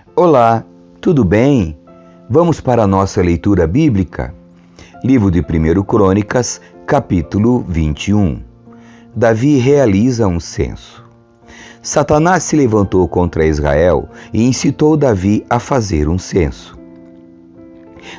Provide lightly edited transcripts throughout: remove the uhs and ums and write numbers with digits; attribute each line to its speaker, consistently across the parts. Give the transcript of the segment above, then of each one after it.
Speaker 1: Olá, tudo bem? Vamos para a nossa leitura bíblica? Livro de 1 Crônicas, capítulo 21. Davi realiza um censo. Satanás se levantou contra Israel e incitou Davi a fazer um censo.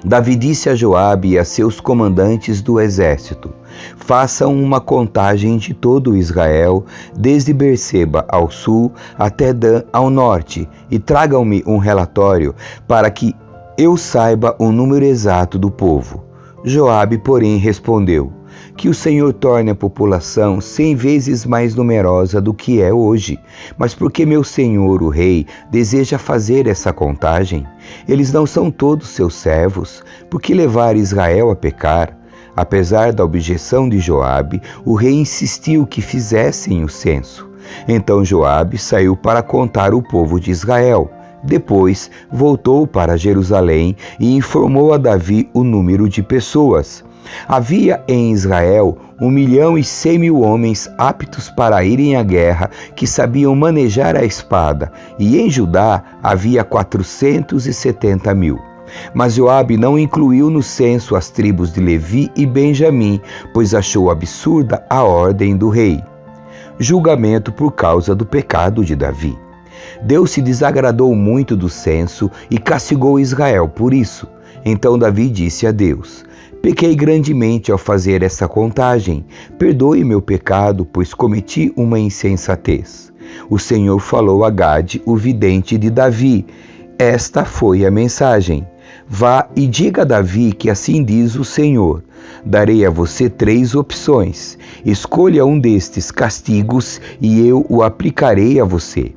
Speaker 1: Davi disse a Joabe e a seus comandantes do exército: façam uma contagem de todo Israel, desde Berseba ao sul até Dan ao norte, e tragam-me um relatório para que eu saiba o número exato do povo. Joabe, porém, respondeu: que o Senhor torne a população 100 vezes mais numerosa do que é hoje. Mas por que meu senhor, o rei, deseja fazer essa contagem? Eles não são todos seus servos. Por que levar Israel a pecar? Apesar da objeção de Joabe, o rei insistiu que fizessem o censo. Então Joabe saiu para contar o povo de Israel. Depois voltou para Jerusalém e informou a Davi o número de pessoas. Havia em Israel 1.100.000 homens aptos para irem à guerra, que sabiam manejar a espada, e em Judá havia 470.000. Mas Joabe não incluiu no censo as tribos de Levi e Benjamim, pois achou absurda a ordem do rei. Julgamento por causa do pecado de Davi. Deus se desagradou muito do censo e castigou Israel por isso. Então Davi disse a Deus: pequei grandemente ao fazer essa contagem. Perdoe meu pecado, pois cometi uma insensatez. O Senhor falou a Gade, o vidente de Davi. Esta foi a mensagem: vá e diga a Davi que assim diz o Senhor: darei a você 3 opções. Escolha um destes castigos e eu o aplicarei a você.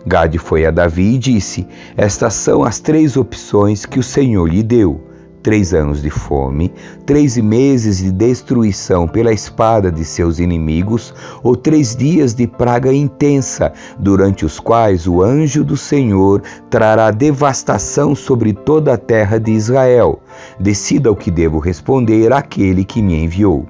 Speaker 1: Gade foi a Davi e disse: estas são as 3 opções que o Senhor lhe deu: 3 anos de fome, 3 meses de destruição pela espada de seus inimigos, ou 3 dias de praga intensa, durante os quais o anjo do Senhor trará devastação sobre toda a terra de Israel. Decida o que devo responder àquele que me enviou.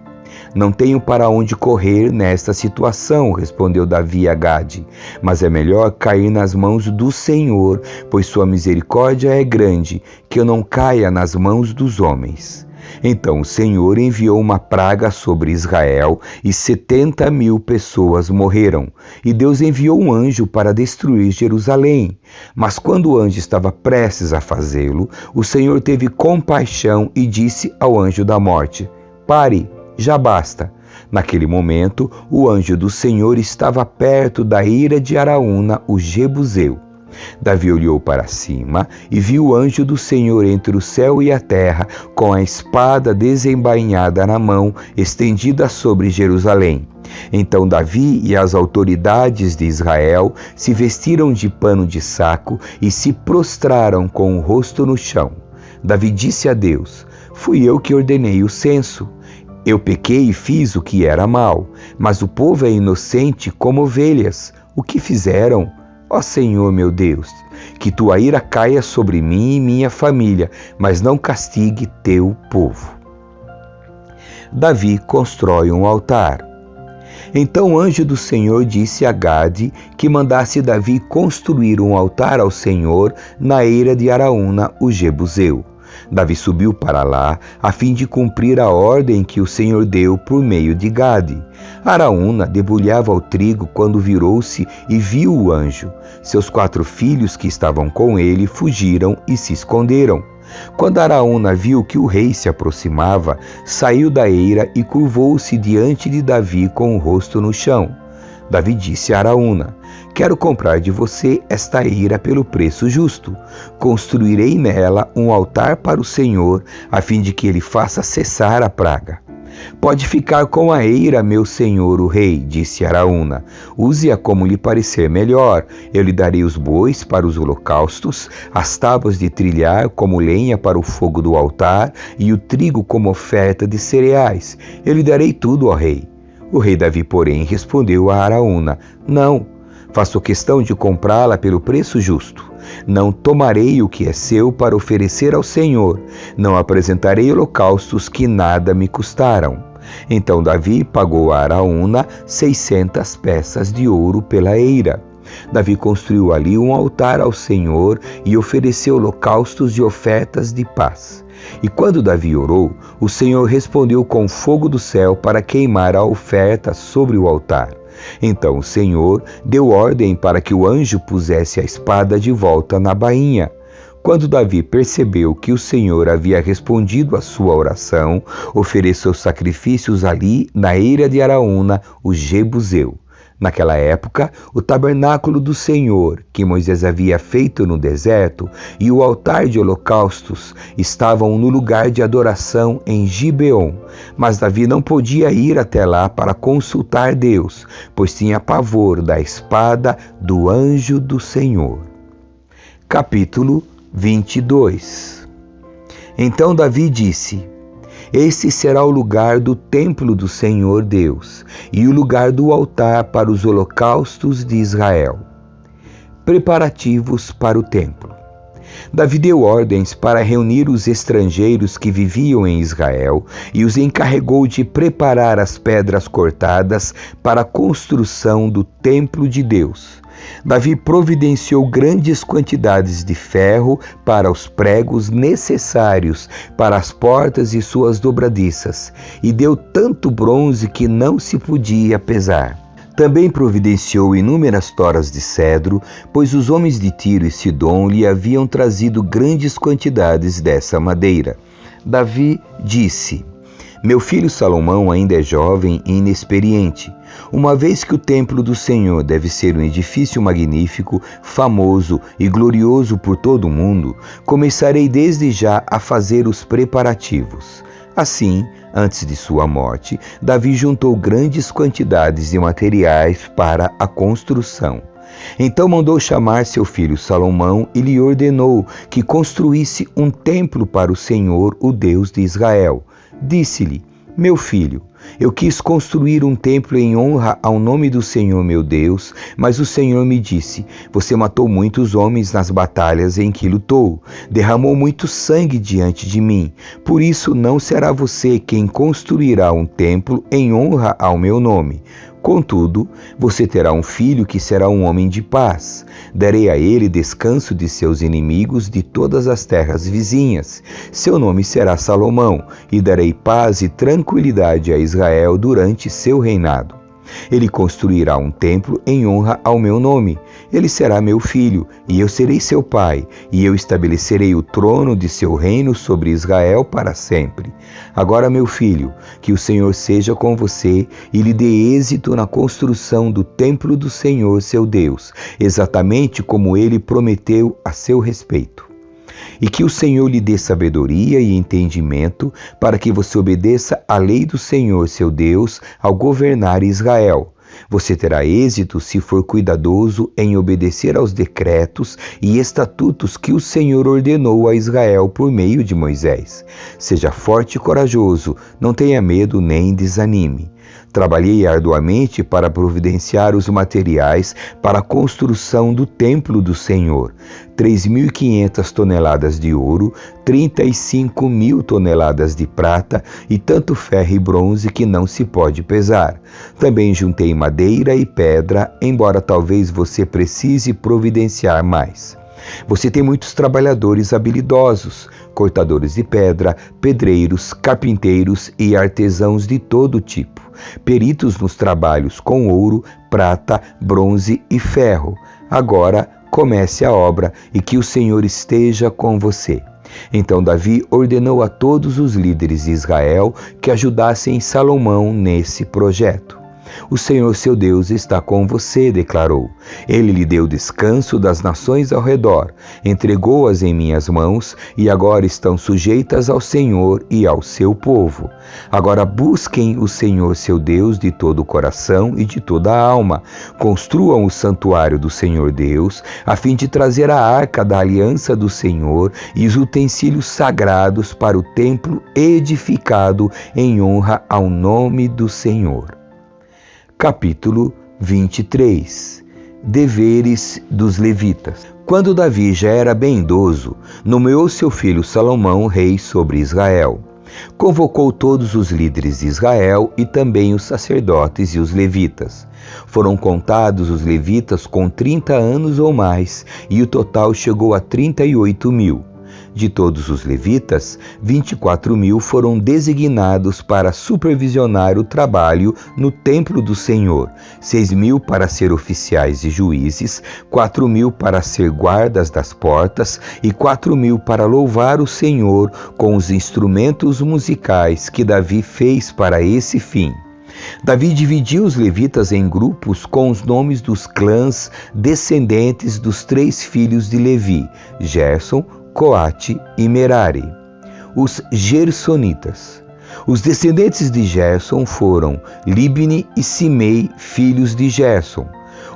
Speaker 1: Não tenho para onde correr nesta situação, respondeu Davi a Gade, mas é melhor cair nas mãos do Senhor, pois sua misericórdia é grande, que eu não caia nas mãos dos homens. Então o Senhor enviou uma praga sobre Israel e 70.000 pessoas morreram. E Deus enviou um anjo para destruir Jerusalém. Mas quando o anjo estava prestes a fazê-lo, o Senhor teve compaixão e disse ao anjo da morte: pare, já basta. Naquele momento, o anjo do Senhor estava perto da eira de Araúna, o Jebuseu. Davi olhou para cima e viu o anjo do Senhor entre o céu e a terra, com a espada desembainhada na mão, estendida sobre Jerusalém. Então Davi e as autoridades de Israel se vestiram de pano de saco e se prostraram com o rosto no chão. Davi disse a Deus: fui eu que ordenei o censo. Eu pequei e fiz o que era mal, mas o povo é inocente como ovelhas. O que fizeram? Ó Senhor meu Deus, que tua ira caia sobre mim e minha família, mas não castigue teu povo. Davi constrói um altar. Então o anjo do Senhor disse a Gade que mandasse Davi construir um altar ao Senhor na eira de Araúna, o Jebuseu. Davi subiu para lá, a fim de cumprir a ordem que o Senhor deu por meio de Gade. Araúna debulhava o trigo quando virou-se e viu o anjo. Seus 4 filhos que estavam com ele fugiram e se esconderam. Quando Araúna viu que o rei se aproximava, saiu da eira e curvou-se diante de Davi com o rosto no chão. Davi disse a Araúna: quero comprar de você esta eira pelo preço justo. Construirei nela um altar para o Senhor, a fim de que ele faça cessar a praga. Pode ficar com a eira, meu senhor o rei, disse Araúna. Use-a como lhe parecer melhor. Eu lhe darei os bois para os holocaustos, as tábuas de trilhar como lenha para o fogo do altar e o trigo como oferta de cereais. Eu lhe darei tudo, ó rei. O rei Davi, porém, respondeu a Araúna: não, faço questão de comprá-la pelo preço justo. Não tomarei o que é seu para oferecer ao Senhor. Não apresentarei holocaustos que nada me custaram. Então Davi pagou a Araúna 600 peças de ouro pela eira. Davi construiu ali um altar ao Senhor e ofereceu holocaustos e ofertas de paz. E quando Davi orou, o Senhor respondeu com fogo do céu para queimar a oferta sobre o altar. Então o Senhor deu ordem para que o anjo pusesse a espada de volta na bainha. Quando Davi percebeu que o Senhor havia respondido à sua oração, ofereceu sacrifícios ali na eira de Araúna, o Jebuseu. Naquela época, o tabernáculo do Senhor, que Moisés havia feito no deserto, e o altar de holocaustos estavam no lugar de adoração em Gibeon. Mas Davi não podia ir até lá para consultar Deus, pois tinha pavor da espada do anjo do Senhor. Capítulo 22. Então Davi disse: Este será o lugar do templo do Senhor Deus, e o lugar do altar para os holocaustos de Israel. Preparativos para o templo. Davi deu ordens para reunir os estrangeiros que viviam em Israel e os encarregou de preparar as pedras cortadas para a construção do templo de Deus. Davi providenciou grandes quantidades de ferro para os pregos necessários para as portas e suas dobradiças, e deu tanto bronze que não se podia pesar. Também providenciou inúmeras toras de cedro, pois os homens de Tiro e Sidom lhe haviam trazido grandes quantidades dessa madeira. Davi disse: Meu filho Salomão ainda é jovem e inexperiente, uma vez que o templo do Senhor deve ser um edifício magnífico, famoso e glorioso por todo o mundo, começarei desde já a fazer os preparativos. Assim, antes de sua morte, Davi juntou grandes quantidades de materiais para a construção. Então mandou chamar seu filho Salomão e lhe ordenou que construísse um templo para o Senhor, o Deus de Israel. Disse-lhe: Meu filho, eu quis construir um templo em honra ao nome do Senhor meu Deus, mas o Senhor me disse: Você matou muitos homens nas batalhas em que lutou, derramou muito sangue diante de mim. Por isso não será você quem construirá um templo em honra ao meu nome. Contudo, você terá um filho que será um homem de paz. Darei a ele descanso de seus inimigos de todas as terras vizinhas. Seu nome será Salomão, e darei paz e tranquilidade a Israel durante seu reinado. Ele construirá um templo em honra ao meu nome. Ele será meu filho, e eu serei seu pai, e eu estabelecerei o trono de seu reino sobre Israel para sempre. Agora, meu filho, que o Senhor seja com você e lhe dê êxito na construção do templo do Senhor, seu Deus, exatamente como ele prometeu a seu respeito. E que o Senhor lhe dê sabedoria e entendimento para que você obedeça à lei do Senhor, seu Deus, ao governar Israel. Você terá êxito se for cuidadoso em obedecer aos decretos e estatutos que o Senhor ordenou a Israel por meio de Moisés. Seja forte e corajoso, não tenha medo nem desanime. Trabalhei arduamente para providenciar os materiais para a construção do templo do Senhor. 3.500 toneladas de ouro, 35.000 toneladas de prata e tanto ferro e bronze que não se pode pesar. Também juntei madeira e pedra, embora talvez você precise providenciar mais. Você tem muitos trabalhadores habilidosos, cortadores de pedra, pedreiros, carpinteiros e artesãos de todo tipo, peritos nos trabalhos com ouro, prata, bronze e ferro. Agora comece a obra e que o Senhor esteja com você. Então Davi ordenou a todos os líderes de Israel que ajudassem Salomão nesse projeto. O Senhor seu Deus está com você, declarou. Ele lhe deu descanso das nações ao redor, entregou-as em minhas mãos e agora estão sujeitas ao Senhor e ao seu povo. Agora busquem o Senhor seu Deus de todo o coração e de toda a alma. Construam o santuário do Senhor Deus, a fim de trazer a arca da aliança do Senhor e os utensílios sagrados para o templo edificado em honra ao nome do Senhor. Capítulo 23. Deveres dos levitas. Quando Davi já era bem idoso, nomeou seu filho Salomão rei sobre Israel. Convocou todos os líderes de Israel e também os sacerdotes e os levitas. Foram contados os levitas com 30 anos ou mais, e o total chegou a 38.000. De todos os levitas, 24.000 foram designados para supervisionar o trabalho no templo do Senhor, 6.000 para ser oficiais e juízes, 4.000 para ser guardas das portas e 4.000 para louvar o Senhor com os instrumentos musicais que Davi fez para esse fim. Davi dividiu os levitas em grupos com os nomes dos clãs descendentes dos 3 filhos de Levi, Gerson, Coate e Merari. Os gersonitas. Os descendentes de Gerson foram Libni e Simei, filhos de Gerson.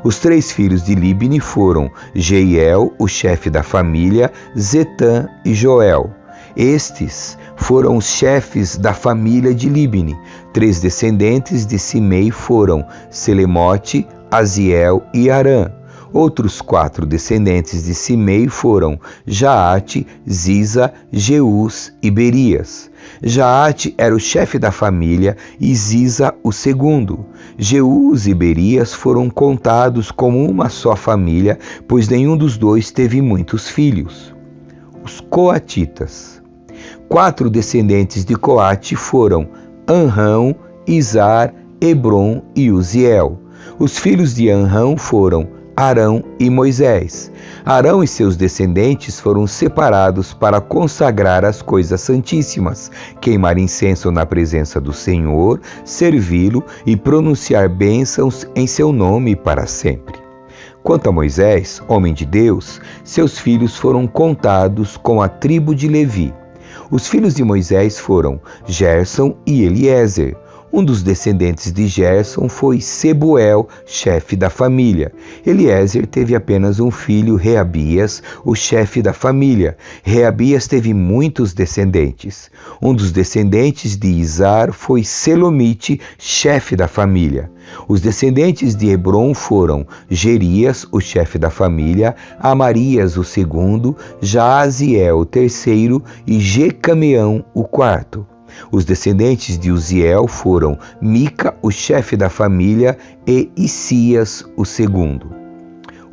Speaker 1: Os 3 filhos de Libni foram Jeiel, o chefe da família, Zetã e Joel. Estes foram os chefes da família de Libni. 3 descendentes de Simei foram Selemote, Aziel e Arã. Outros 4 descendentes de Simei foram Jaate, Ziza, Jeús e Berias. Jaate era o chefe da família e Ziza o segundo. Jeús e Berias foram contados como uma só família, pois nenhum dos dois teve muitos filhos. Os coatitas. 4 descendentes de Coate foram Anrão, Izar, Hebron e Uziel. Os filhos de Anrão foram Arão e Moisés. Arão e seus descendentes foram separados para consagrar as coisas santíssimas, queimar incenso na presença do Senhor, servi-lo e pronunciar bênçãos em seu nome para sempre. Quanto a Moisés, homem de Deus, seus filhos foram contados com a tribo de Levi. Os filhos de Moisés foram Gerson e Eliezer. Um dos descendentes de Gerson foi Sebuel, chefe da família. Eliezer teve apenas um filho, Reabias, o chefe da família. Reabias teve muitos descendentes. Um dos descendentes de Izar foi Selomite, chefe da família. Os descendentes de Hebron foram Gerias, o chefe da família, Amarias, o segundo, Jaaziel, o terceiro, e Jecameão, o quarto. Os descendentes de Uziel foram Mica, o chefe da família, e Isias, o segundo.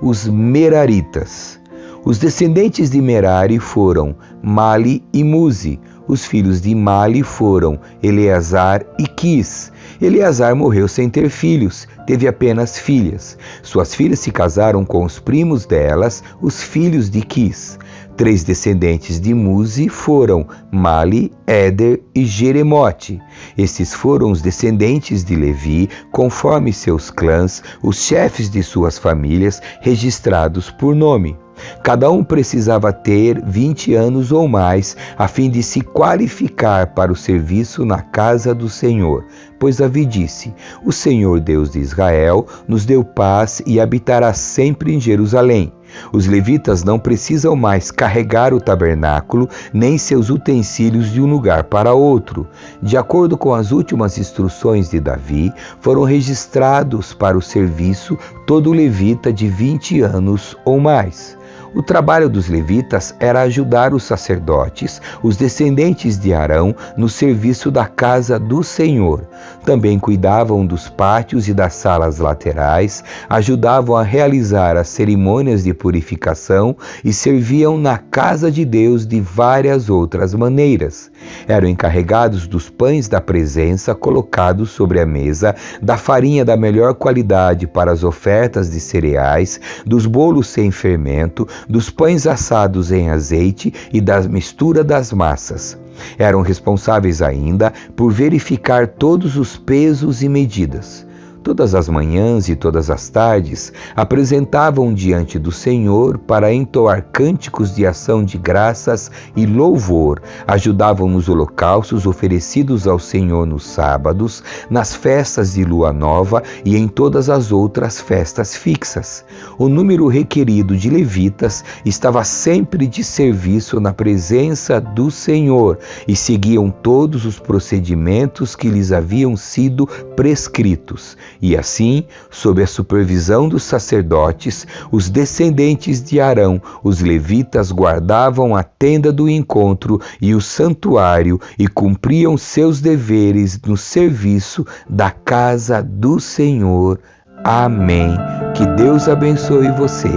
Speaker 1: Os Meraritas. Os descendentes de Merari foram Mali e Muzi. Os filhos de Mali foram Eleazar e Quis. Eleazar morreu sem ter filhos, teve apenas filhas. Suas filhas se casaram com os primos delas, os filhos de Quis. 3 descendentes de Muzi foram Mali, Éder e Jeremote. Estes foram os descendentes de Levi, conforme seus clãs, os chefes de suas famílias, registrados por nome. Cada um precisava ter 20 anos ou mais, a fim de se qualificar para o serviço na casa do Senhor. Pois Davi disse: O Senhor Deus de Israel nos deu paz e habitará sempre em Jerusalém. Os levitas não precisam mais carregar o tabernáculo, nem seus utensílios de um lugar para outro. De acordo com as últimas instruções de Davi, foram registrados para o serviço todo levita de 20 anos ou mais. O trabalho dos levitas era ajudar os sacerdotes, os descendentes de Arão, no serviço da casa do Senhor. Também cuidavam dos pátios e das salas laterais, ajudavam a realizar as cerimônias de purificação e serviam na casa de Deus de várias outras maneiras. Eram encarregados dos pães da presença colocados sobre a mesa, da farinha da melhor qualidade para as ofertas de cereais, dos bolos sem fermento, dos pães assados em azeite e da mistura das massas. Eram responsáveis ainda por verificar todos os pesos e medidas. Todas as manhãs e todas as tardes apresentavam diante do Senhor para entoar cânticos de ação de graças e louvor, ajudavam nos holocaustos oferecidos ao Senhor nos sábados, nas festas de lua nova e em todas as outras festas fixas. O número requerido de levitas estava sempre de serviço na presença do Senhor e seguiam todos os procedimentos que lhes haviam sido prescritos. E assim, sob a supervisão dos sacerdotes, os descendentes de Arão, os levitas, guardavam a tenda do encontro e o santuário e cumpriam seus deveres no serviço da casa do Senhor. Amém. Que Deus abençoe você.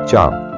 Speaker 1: Tchau.